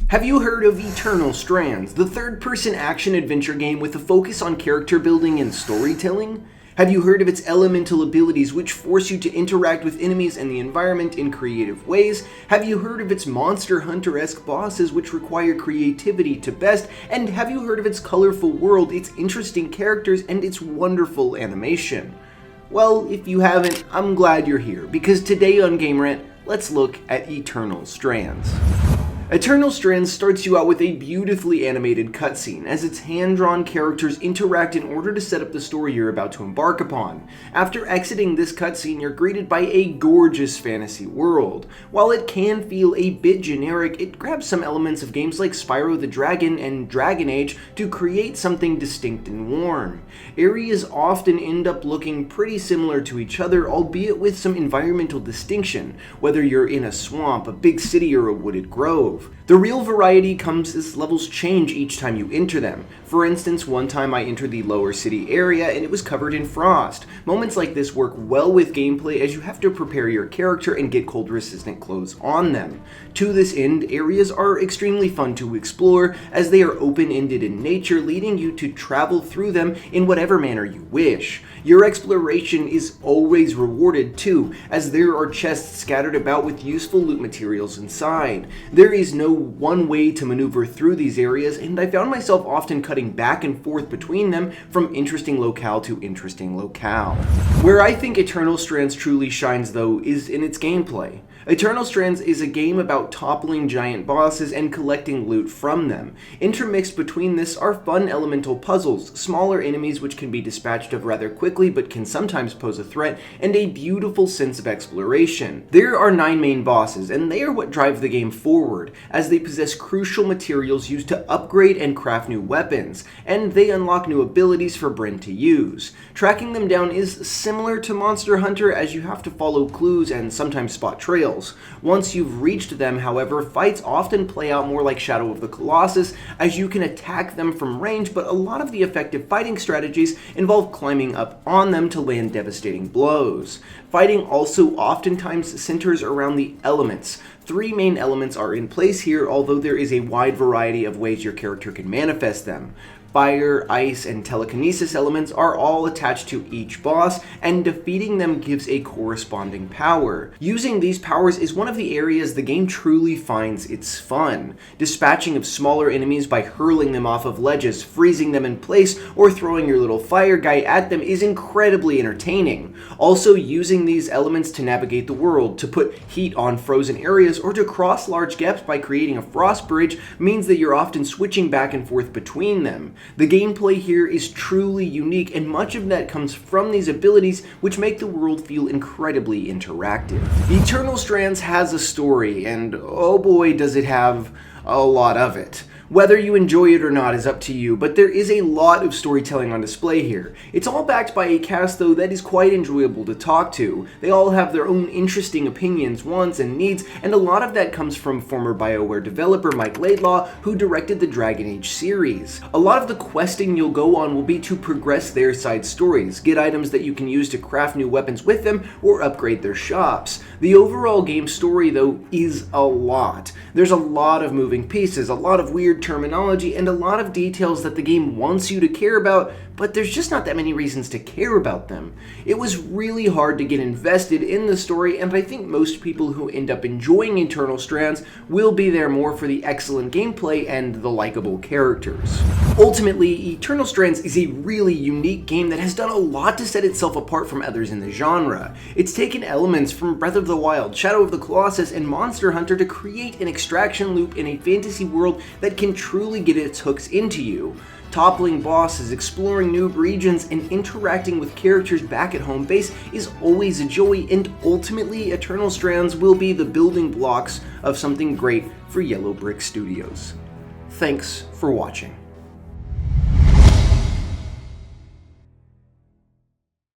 Have you heard of Eternal Strands, the third-person action-adventure game with a focus on character building and storytelling? Have you heard of its elemental abilities which force you to interact with enemies and the environment in creative ways? Have you heard of its Monster Hunter-esque bosses which require creativity to best? And have you heard of its colorful world, its interesting characters, and its wonderful animation? Well, if you haven't, I'm glad you're here, because today on Game Rant, let's look at Eternal Strands. Eternal Strands starts you out with a beautifully animated cutscene as its hand-drawn characters interact in order to set up the story you're about to embark upon. After exiting this cutscene, you're greeted by a gorgeous fantasy world. While it can feel a bit generic, it grabs some elements of games like Spyro the Dragon and Dragon Age to create something distinct and warm. Areas often end up looking pretty similar to each other, albeit with some environmental distinction, whether you're in a swamp, a big city, or a wooded grove. The real variety comes as levels change each time you enter them. For instance, one time I entered the lower city area and it was covered in frost. Moments like this work well with gameplay as you have to prepare your character and get cold resistant clothes on them. To this end, areas are extremely fun to explore as they are open-ended in nature, leading you to travel through them in whatever manner you wish. Your exploration is always rewarded too, as there are chests scattered about with useful loot materials inside. There is no one way to maneuver through these areas, and I found myself often cutting back and forth between them from interesting locale to interesting locale. Where I think Eternal Strands truly shines though is in its gameplay. Eternal Strands is a game about toppling giant bosses and collecting loot from them. Intermixed between this are fun elemental puzzles, smaller enemies which can be dispatched of rather quickly but can sometimes pose a threat, and a beautiful sense of exploration. There are 9 main bosses, and they are what drive the game forward, as they possess crucial materials used to upgrade and craft new weapons, and they unlock new abilities for Bryn to use. Tracking them down is similar to Monster Hunter, as you have to follow clues and sometimes spot trails. Once you've reached them, however, fights often play out more like Shadow of the Colossus, as you can attack them from range, but a lot of the effective fighting strategies involve climbing up on them to land devastating blows. Fighting also oftentimes centers around the elements. 3 main elements are in place here, although there is a wide variety of ways your character can manifest them. Fire, ice, and telekinesis elements are all attached to each boss, and defeating them gives a corresponding power. Using these powers is one of the areas the game truly finds its fun. Dispatching of smaller enemies by hurling them off of ledges, freezing them in place, or throwing your little fire guy at them is incredibly entertaining. Also, using these elements to navigate the world, to put heat on frozen areas, or to cross large gaps by creating a frost bridge means that you're often switching back and forth between them. The gameplay here is truly unique, and much of that comes from these abilities, which make the world feel incredibly interactive. Eternal Strands has a story, and oh boy does it have a lot of it. Whether you enjoy it or not is up to you, but there is a lot of storytelling on display here. It's all backed by a cast though that is quite enjoyable to talk to. They all have their own interesting opinions, wants, and needs, and a lot of that comes from former BioWare developer Mike Laidlaw, who directed the Dragon Age series. A lot of the questing you'll go on will be to progress their side stories, get items that you can use to craft new weapons with them, or upgrade their shops. The overall game story though is a lot. There's a lot of moving pieces, a lot of weird terminology, and a lot of details that the game wants you to care about, but there's just not that many reasons to care about them. It was really hard to get invested in the story, and I think most people who end up enjoying Eternal Strands will be there more for the excellent gameplay and the likable characters. Ultimately, Eternal Strands is a really unique game that has done a lot to set itself apart from others in the genre. It's taken elements from Breath of the Wild, Shadow of the Colossus, and Monster Hunter to create an extraction loop in a fantasy world that can truly get its hooks into you. Toppling bosses, exploring new regions, and interacting with characters back at home base is always a joy, and ultimately Eternal Strands will be the building blocks of something great for Yellow Brick Studios. Thanks for watching.